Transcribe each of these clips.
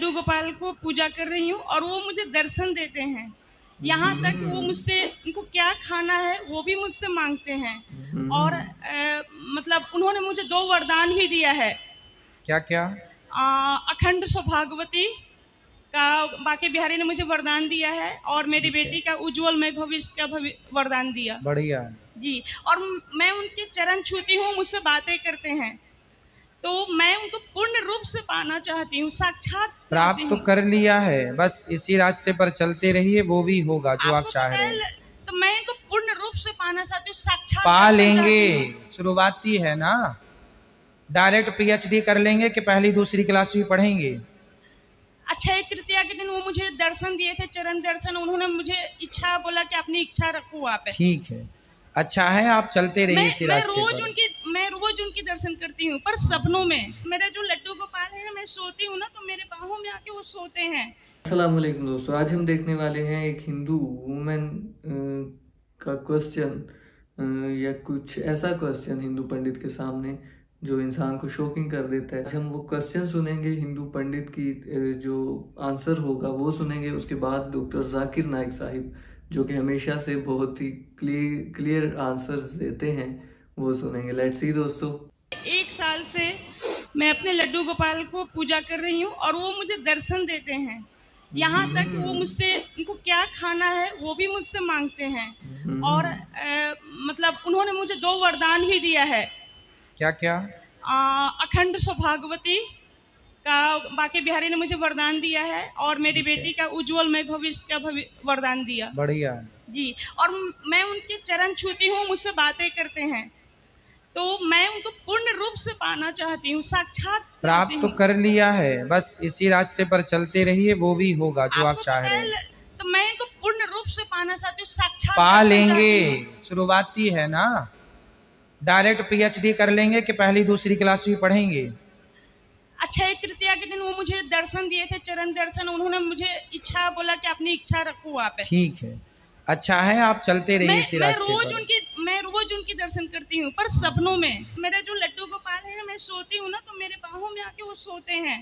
लड्डू गोपाल को पूजा कर रही हूँ और वो मुझे दर्शन देते हैं। यहाँ तक वो मुझसे उनको क्या खाना है वो भी मुझसे मांगते हैं। और मतलब उन्होंने मुझे 2 वरदान भी दिया है। क्या क्या? अखंड सौभाग्यवती का बाके बिहारी ने मुझे वरदान दिया है और मेरी बेटी का उज्जवलमय भविष्य का वरदान दिया। बढ़िया जी। और मैं उनके चरण छूती हूँ, मुझसे बातें करते हैं, तो मैं उनको पूर्ण रूप से पाना चाहती हूँ, साक्षात प्राप्त तो कर लिया है, बस इसी रास्ते पर चलते रहिए, वो भी होगा जो आप चाह रहे हैं। तो मैं इनको पूर्ण रूप से पाना चाहती हूँ, साक्षात पा लेंगे। शुरुआती है ना, डायरेक्ट पीएचडी कर लेंगे कि पहली दूसरी क्लास भी पढ़ेंगे। अक्षय तृतीया के दिन वो मुझे दर्शन दिए थे, चरण दर्शन। उन्होंने मुझे इच्छा बोला कि अपनी इच्छा रखो वहाँ पे। ठीक है, अच्छा है, आप चलते रहिए इसी रास्ते पर। मैं रोज उनकी दर्शन करती हूँ, पर सपनों में। मेरे जो लड्डू गोपाल है, मैं सोती हूँ ना तो मेरे बाहों में आके वो सोते हैं। अस्सलाम वालेकुम दोस्तों, आज हम देखने वाले हैं एक हिंदू वुमेन का क्वेश्चन या कुछ ऐसा क्वेश्चन हिंदू पंडित के सामने जो इंसान को शॉकिंग कर देता है। आज हम वो क्वेश्चन सुनेंगे, हिंदू पंडित की जो आंसर होगा वो सुनेंगे। उसके बाद डॉक्टर जाकिर नाइक साहिब जो कि हमेशा से बहुत ही क्लियर आंसर्स देते हैं वो सुनेंगे। लेट्स सी दोस्तों। 1 साल से मैं अपने लड्डू गोपाल को पूजा कर रही हूँ और वो मुझे दर्शन देते हैं। यहाँ तक वो मुझसे उनको क्या खाना है वो भी मुझसे मांगते हैं। और मतलब उन्होंने मुझे 2 वरदान भी दिया है। क्या क्या? अखंड सौभाग्यवती का बाके बिहारी ने मुझे वरदान दिया है और मेरी बेटी का उज्जवलमय भविष्य का वरदान दिया। बढ़िया जी। और मैं उनके चरण छूती हूँ, मुझसे बातें करते हैं, तो मैं उनको पूर्ण रूप से पाना चाहती हूँ, साक्षात प्राप्त तो कर लिया है, बस इसी रास्ते पर चलते रहिए, वो भी होगा जो आप चाह रहे हैं। तो मैं इनको पूर्ण रूप से पाना चाहती हूँ, साक्षात पा लेंगे। शुरुआती है ना, डायरेक्ट पीएचडी कर लेंगे कि पहली दूसरी क्लास भी पढ़ेंगे। अक्षय तृतीया के दिन वो मुझे दर्शन दिए थे, चरण दर्शन। उन्होंने मुझे इच्छा बोला कि अपनी इच्छा रखो वहाँ पे। ठीक है, अच्छा है, आप चलते रहिए इसी रास्ते पर। मैं रोज उनकी दर्शन करती हूँ, पर सपनों में। मेरे जो लड्डू गोपाल है, मैं सोती हूँ ना तो मेरे बाहों में आके वो सोते हैं।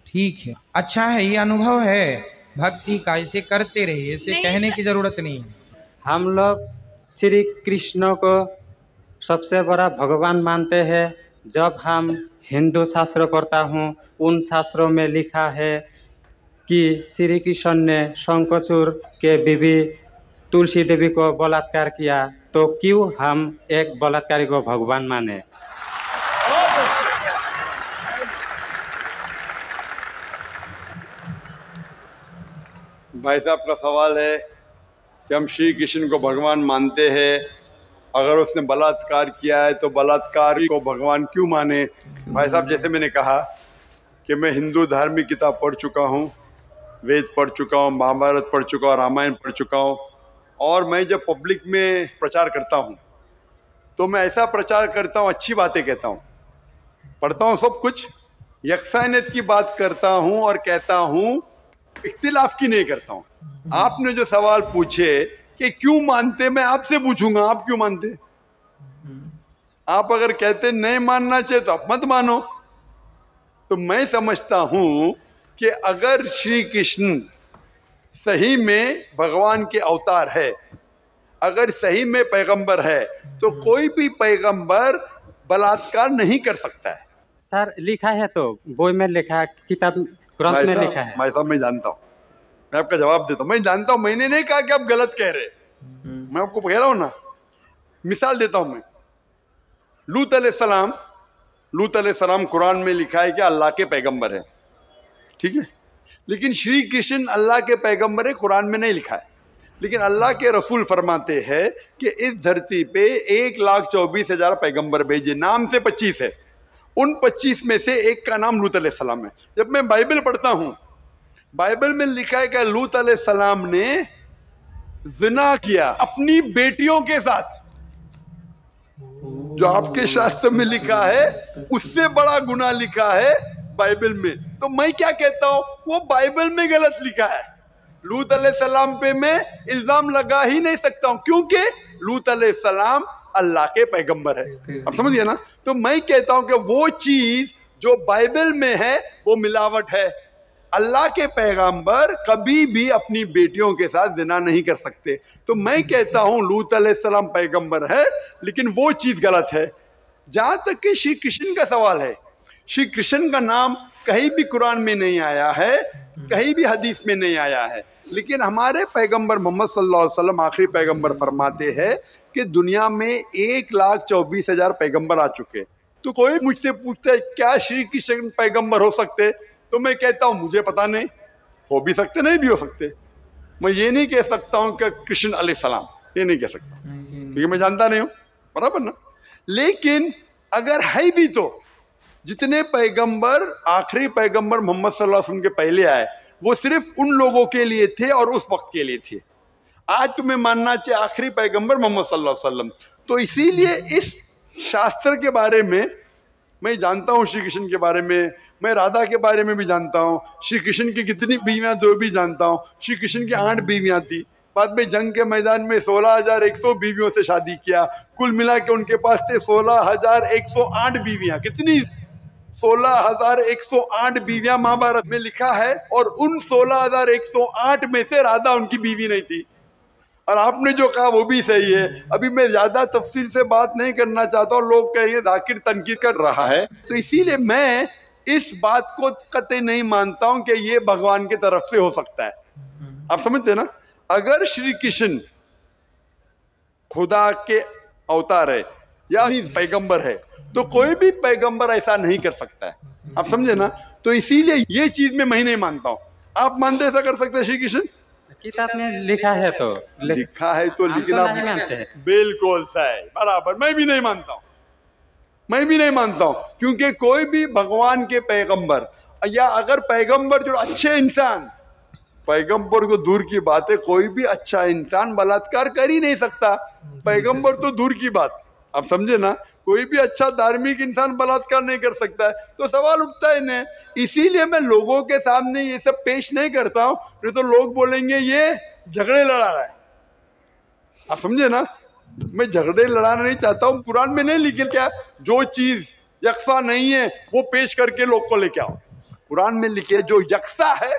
ठीक है, अच्छा है, ये अनुभव है भक्ति का, इसे करते रहिए, इसे कहने की जरूरत नहीं। हम लोग श्री कृष्ण को सबसे बड़ा भगवान मानते हैं। जब हम हिंदू शास्त्र पढ़ता हूँ, उन शास्त्रों में लिखा है कि श्री कृष्ण ने शंखचूड़ के बीवी तुलसी देवी को बलात्कार किया, तो क्यों हम एक बलात्कारी को भगवान माने? भाई साहब का सवाल है कि हम श्री कृष्ण को भगवान मानते हैं, अगर उसने बलात्कार किया है तो बलात्कारी को भगवान क्यों माने? भाई साहब, जैसे मैंने कहा कि मैं हिंदू धार्मिक किताब पढ़ चुका हूँ, वेद पढ़ चुका हूँ, महाभारत पढ़ चुका हूँ, रामायण पढ़ चुका हूँ। और मैं जब पब्लिक में प्रचार करता हूँ तो मैं ऐसा प्रचार करता हूँ, अच्छी बातें कहता हूँ, पढ़ता हूँ सब कुछ, यकसानियत की बात करता हूँ और कहता हूँ, इख्तिलाफ की नहीं करता हूँ। आपने जो सवाल पूछे कि क्यों मानते, मैं आपसे पूछूंगा आप क्यों मानते? आप अगर कहते नहीं मानना चाहिए तो आप मत मानो। तो मैं समझता हूं कि अगर श्री कृष्ण सही में भगवान के अवतार है, अगर सही में पैगंबर है, तो कोई भी पैगंबर बलात्कार नहीं कर सकता है। सर लिखा है, तो बोई में लिखा है, किताब ग्रंथ में लिखा है। भाई साहब, मैं जानता हूँ, मैं आपका जवाब देता हूँ, मैं जानता हूँ। मैंने नहीं कहा कि आप गलत कह रहे, मैं आपको कह रहा हूं ना, मिसाल देता हूं मैं। लूत अलैहिस्सलाम कुरान में लिखा है कि अल्लाह के पैगंबर है, ठीक है, लेकिन श्री कृष्ण अल्लाह के पैगंबर है, कुरान में नहीं लिखा है। लेकिन अल्लाह के रसूल फरमाते हैं कि इस धरती पे 1,24,000 पैगंबर भेजे, नाम से 25 है, उन 25 में से एक का नाम लूत अलैहिस्सलाम है। जब मैं बाइबल पढ़ता हूं, बाइबल में लिखा है कि लूत अलैहिस्सलाम ने जिना किया अपनी बेटियों के साथ। जो आपके शास्त्र में लिखा है उससे बड़ा गुनाह लिखा है बाइबल में। तो मैं क्या कहता हूं, वो बाइबल में गलत लिखा है। लूत अलैहिस्सलाम पे मैं इल्जाम लगा ही नहीं सकता हूं, क्योंकि लूत अलैहिस्सलाम अल्लाह के पैगंबर है। अब समझिए ना। तो मैं कहता हूं कि वो चीज जो बाइबल में है वो मिलावट है, अल्लाह के पैगंबर कभी भी अपनी बेटियों के साथ जिना नहीं कर सकते। तो मैं कहता हूं लूत अलैहिस्सलाम पैगंबर है, लेकिन वो चीज गलत है। जहां तक कि श्री कृष्ण का सवाल है, श्री कृष्ण का नाम कहीं भी कुरान में नहीं आया है, कहीं भी हदीस में नहीं आया है, लेकिन हमारे पैगंबर मोहम्मद सल्लल्लाहु अलैहि वसल्लम आखिरी पैगंबर फरमाते हैं कि दुनिया में 1,24,000 पैगंबर आ चुके। तो कोई मुझसे पूछता है क्या श्री कृष्ण पैगंबर हो सकते, तो मैं कहता हूं मुझे पता नहीं, हो भी सकते नहीं भी हो सकते। मैं ये नहीं कह सकता हूं कि कृष्ण अलैहिस्सलाम, ये नहीं कह सकता क्योंकि मैं जानता नहीं हूं, बराबर ना। लेकिन अगर है भी तो जितने पैगंबर आखिरी पैगंबर मोहम्मद सल्लल्लाहु अलैहि वसल्लम के पहले आए वो सिर्फ उन लोगों के लिए थे और उस वक्त के लिए थे। आज तुम्हें मानना चाहिए आखिरी पैगंबर मोहम्मद सल्लल्लाहु अलैहि वसल्लम। तो इसीलिए इस शास्त्र के बारे में मैं जानता हूं, श्री कृष्ण के बारे में, मैं राधा के बारे में भी जानता हूं, श्री कृष्ण की कितनी बीवियां तो भी जानता हूं। श्री कृष्ण की 8 बीवियां थी, बाद में जंग के मैदान में 16,100 बीवियों से शादी किया, कुल मिला के उनके पास थे 16,108 बीवियां। कितनी? 16,108 बीवियां महाभारत में लिखा है, और उन 16,108 में से राधा उनकी बीवी नहीं थी। और आपने जो कहा वो भी सही है। अभी मैं ज्यादा तफसील से बात नहीं करना चाहता हूं, लोग कहेंगे जाकिर तनकीद कर रहा है, तो इसीलिए मैं इस बात को कतई नहीं मानता हूं कि ये भगवान की तरफ से हो सकता है। आप समझते ना, अगर श्री कृष्ण खुदा के अवतार है या पैगंबर है तो कोई भी पैगंबर ऐसा नहीं कर सकता है। आप समझे ना, तो इसीलिए ये चीज मैं नहीं मानता हूं। आप मानते ऐसा कर सकते हैं श्री कृष्ण? किताब में लिखा है तो लिखा है तो, लेकिन आप नहीं मानते हैं। बिल्कुल सही, बराबर। मैं भी नहीं मानता हूं, मैं भी नहीं मानता हूं, क्योंकि कोई भी भगवान के पैगंबर या अगर पैगंबर जो अच्छे इंसान, पैगंबर को दूर की बात है, कोई भी अच्छा इंसान बलात्कार कर ही नहीं सकता। पैगंबर तो दूर की बात, आप समझे ना, कोई भी अच्छा धार्मिक इंसान बलात्कार नहीं कर सकता है। तो सवाल उठता है ना, इसीलिए मैं लोगों के सामने ये सब पेश नहीं करता हूं, नहीं तो लोग बोलेंगे ये झगड़े लड़ा रहा है। आप समझे ना, मैं झगड़े लड़ाना नहीं चाहता हूं। कुरान में नहीं लिखे क्या, जो चीज यकसा नहीं है वो पेश करके लोग को लेके आओ। कुरान में लिखे जो यकसा है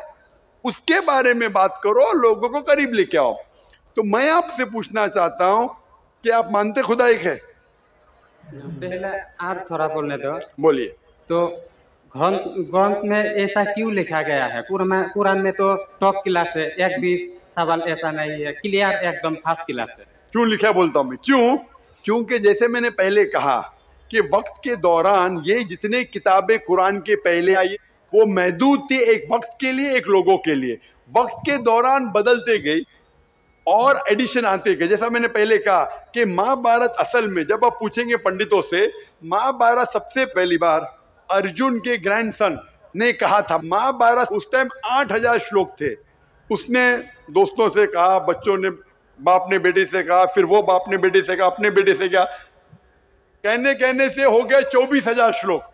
उसके बारे में बात करो, लोगों को करीब लेके आओ। तो मैं आपसे पूछना चाहता हूं कि आप मानते खुदा एक है? पहले आप थोड़ा बोलने दो। बोलिए। तो ग्रंथ में ऐसा क्यों लिखा गया है? कुरान में तो टॉप क्लास है, एक भी सवाल ऐसा नहीं है, क्लियर एकदम फर्स्ट क्लास है। क्यों लिखा बोलता हूं मैं, क्यों? क्योंकि जैसे मैंने पहले कहा कि वक्त के दौरान ये जितने किताबें कुरान के पहले आई वो महदूद थी, एक वक्त के लिए, एक लोगों के लिए। वक्त के दौरान बदलते गई और एडिशन आते गए। जैसा मैंने पहले कहा कि महाभारत असल में जब आप पूछेंगे पंडितों से, महाभारत सबसे पहली बार अर्जुन के ग्रैंडसन ने कहा था। महाभारत उस टाइम 8,000 श्लोक थे। उसने दोस्तों से कहा, बच्चों ने बाप ने बेटे से कहा, फिर वो बाप ने बेटे से कहा, अपने बेटे से कहा, कहने से हो गए 24,000 श्लोक।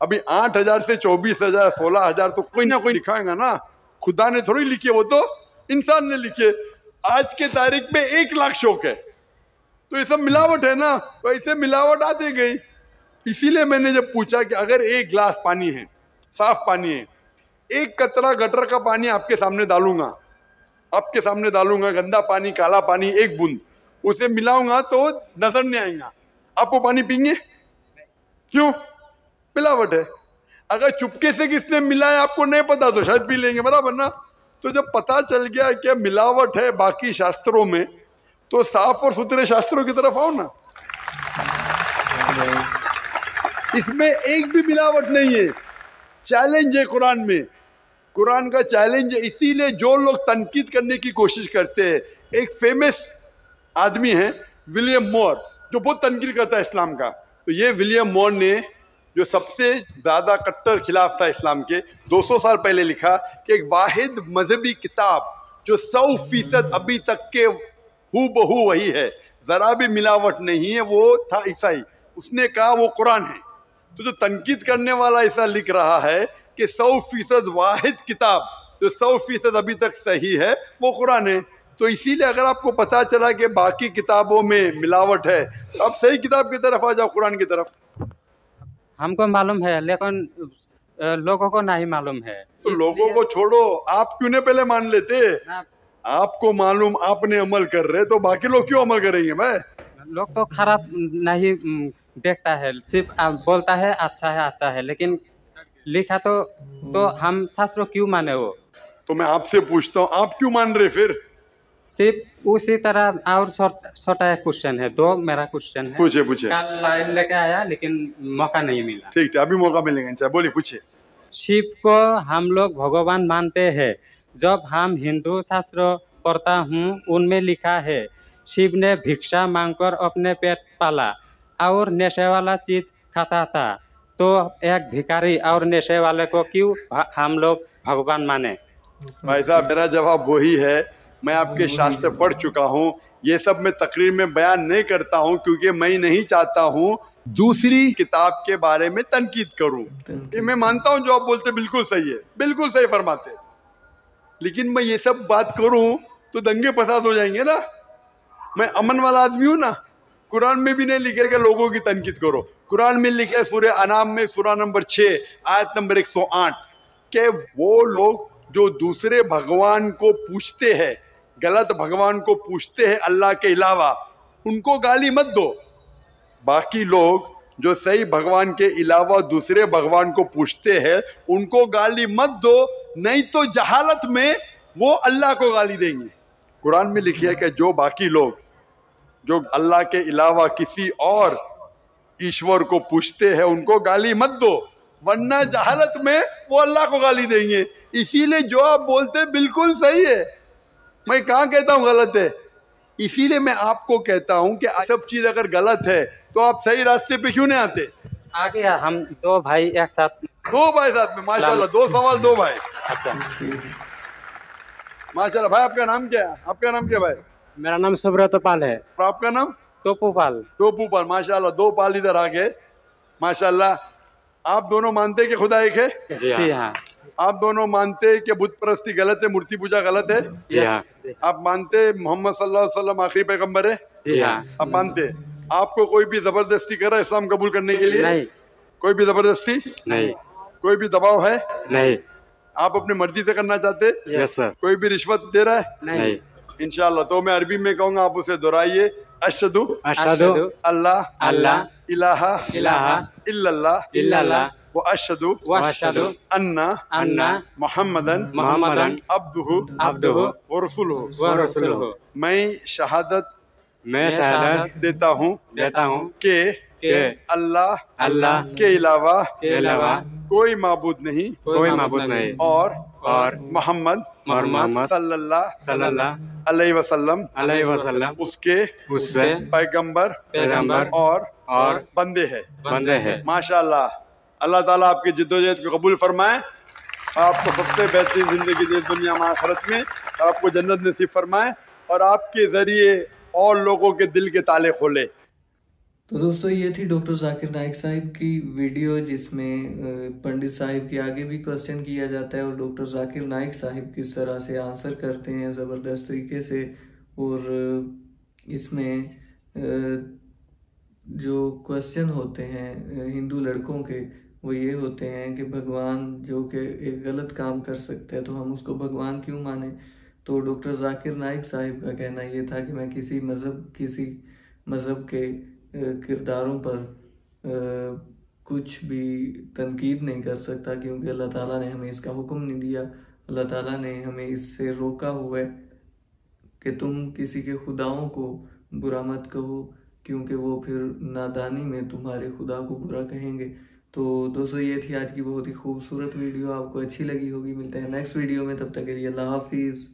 अभी 8,000 से 24,000 16,000 तो कोई ना कोई लिखाएगा ना, खुदा ने थोड़ी लिखे, वो तो इंसान ने लिखे। आज के तारीख में 1,00,000 श्लोक है, तो ये सब मिलावट है ना, तो ऐसे मिलावट आती गई। इसीलिए मैंने जब पूछा कि अगर एक गिलास पानी है, साफ पानी है, एक कतरा गटर का पानी आपके सामने डालूंगा, आपके सामने डालूंगा, गंदा पानी, काला पानी, एक बूंद उसे मिलाऊंगा तो नजर नहीं आएगा, आप वो पानी पीएंगे? क्यों? मिलावट है। अगर चुपके से किसने मिलाया आपको नहीं पता तो शायद पी लेंगे, बराबर ना। तो जब पता चल गया कि मिलावट है बाकी शास्त्रों में, तो साफ और सुथरे शास्त्रों की तरफ आओ ना। इसमें एक भी मिलावट नहीं है। चैलेंज है कुरान में, कुरान का चैलेंज है। इसीलिए जो लोग तनकीद करने की कोशिश करते हैं, एक फेमस आदमी है विलियम मोर, जो बहुत तनकीद करता है इस्लाम का। तो ये विलियम मोर ने, जो सबसे ज्यादा कट्टर खिलाफ था इस्लाम के, 200 साल पहले लिखा कि एक वाहिद मजहबी किताब जो 100% अभी तक के हूबहू वही है, जरा भी मिलावट नहीं है, वो था ईसाई। उसने कहा वो कुरान है। तो जो तनकीद करने वाला ऐसा लिख रहा है कि 100% वाहिद किताब जो 100% अभी तक सही है वो कुरान है। तो इसीलिए अगर आपको पता चला कि बाकी किताबों में मिलावट है, तो आप सही किताब की तरफ आ जाओ, कुरान की तरफ। हमको मालूम है, लेकिन लोगों को नहीं मालूम है। तो लोगों को छोड़ो, आप क्यों नहीं पहले मान लेते? आपको मालूम, आपने अमल कर रहे, तो बाकी लोग क्यों अमल करेंगे भाई? लोग तो खराब नहीं देखता है, सिर्फ बोलता है अच्छा है, लेकिन लिखा तो हम शास्त्र क्यों माने वो? तो मैं आपसे पूछता हूँ, आप क्यों मान रहे फिर? सिर्फ उसी तरह। और छोटा एक क्वेश्चन है, दो मेरा क्वेश्चन है। पूछे। कल लाइन लेके आया लेकिन मौका नहीं मिला। ठीक, अभी मौका मिलेगा, बोलिए, पूछिए। शिव को हम लोग भगवान मानते हैं। जब हम हिंदू शास्त्र पढ़ता हूँ, उनमें लिखा है शिव ने भिक्षा मांगकर अपने पेट पाला और नशे वाला चीज खाता था, तो एक भिखारी और नशे वाले को क्यों हम लोग भगवान माने? भाई साहब, मेरा जवाब वही है, मैं आपके शास्त्र पढ़ चुका हूँ। ये सब मैं तकरीर में बयान नहीं करता हूँ, क्योंकि मैं नहीं चाहता हूँ दूसरी किताब के बारे में तनकीद करूँ। ये मैं मानता हूँ जो आप बोलते बिल्कुल सही है, बिल्कुल सही फरमाते, लेकिन मैं ये सब बात करूँ तो दंगे फसाद हो जाएंगे ना। मैं अमन वाला आदमी हूँ ना। कुरान में भी नहीं लिखे कि लोगों की तनकीद करो। कुरान में लिखे सूरह अनाम में सूरह नंबर 6 आयत नंबर 108 के वो लोग जो दूसरे भगवान को पूछते हैं, गलत भगवान को पूछते हैं अल्लाह के अलावा, उनको गाली मत दो। बाकी लोग जो सही भगवान के अलावा दूसरे भगवान को पूछते हैं, उनको गाली मत दो, नहीं तो जहालत में वो अल्लाह को गाली देंगे। कुरान में लिखी है कि जो बाकी लोग जो अल्लाह के अलावा किसी और ईश्वर को पूछते हैं, उनको गाली मत दो, वरना जहालत में वो अल्लाह को गाली देंगे। इसीलिए जो आप बोलते बिल्कुल सही है, मैं कहाँ कहता हूँ गलत है। इसीलिए मैं आपको कहता हूँ कि सब चीज अगर गलत है तो आप सही रास्ते पे क्यों नहीं आते? आ गया, हम दो भाई एक साथ, दो भाई साथ में, माशाल्लाह, 2 सवाल 2 भाई। अच्छा, माशाल्लाह। भाई आपका नाम क्या है? आपका नाम क्या भाई? मेरा नाम सुब्रत पाल है। और आपका नाम? टोपू पाल। टोपू पाल, माशाल्लाह, 2 पाल इधर आ गए, माशाल्लाह। आप दोनों मानते हैं कि खुदा एक है? जी हाँ। आप दोनों मानते हैं कि बुत परस्ती गलत है, मूर्ति पूजा गलत है? जी हाँ। आप मानते हैं मोहम्मद सल्लल्लाहु अलैहि वसल्लम आखिरी पैगंबर है? जी हाँ। आप मानते हैं? आपको कोई भी जबरदस्ती कर रहा है इस्लाम कबूल करने के लिए? नहीं। कोई भी जबरदस्ती नहीं। कोई भी दबाव है? नहीं। आप अपनी मर्जी से करना चाहते? Yes sir. कोई भी रिश्वत दे रहा है? नहीं। इंशाल्लाह। तो मैं अरबी में कहूंगा, आप उसे दोहराइए। अशहदु अल्लाह इलाहा इल्लल्लाह व अशहदु अन्ना मुहम्मदन अब्दुहु व रसूलुहु। मैं शहादत देता हूँ कि अल्लाह के अलावा कोई माबूद नहीं और मोहम्मद सल्लल्लाहु अलैहि वसल्लम उसके पैगंबर और बंदे हैं। माशाल्लाह। अल्लाह ताला आपकी जिद्दोजहद को कबूल फरमाए, आपको सबसे बेहतरीन जिंदगी दे दुनिया में आखिरत में, और आपको जन्नत नसीब फरमाए, और आपके जरिए और लोगों के दिल के ताले खोले। तो दोस्तों, ये थी डॉक्टर जाकिर नाइक साहिब की वीडियो, जिसमें पंडित साहिब के आगे भी क्वेश्चन किया जाता है और डॉक्टर जाकिर नाइक साहिब किस तरह से आंसर करते हैं ज़बरदस्त तरीके से। और इसमें जो क्वेश्चन होते हैं हिंदू लड़कों के, वो ये होते हैं कि भगवान जो कि एक गलत काम कर सकता है तो हम उसको भगवान क्यों माने। तो डॉक्टर जाकिर नाइक साहिब का कहना ये था कि मैं किसी मज़हब के किरदारों पर कुछ भी तनकीद नहीं कर सकता, क्योंकि अल्लाह ताला ने हमें इसका हुक्म नहीं दिया। अल्लाह ताला ने हमें इससे रोका हुआ है कि तुम किसी के खुदाओं को बुरा मत कहो, क्योंकि वो फिर नादानी में तुम्हारे खुदा को बुरा कहेंगे। तो दोस्तों, ये थी आज की बहुत ही खूबसूरत वीडियो, आपको अच्छी लगी होगी। मिलते हैं नेक्स्ट वीडियो में, तब तक के लिए अल्लाह हाफिज़।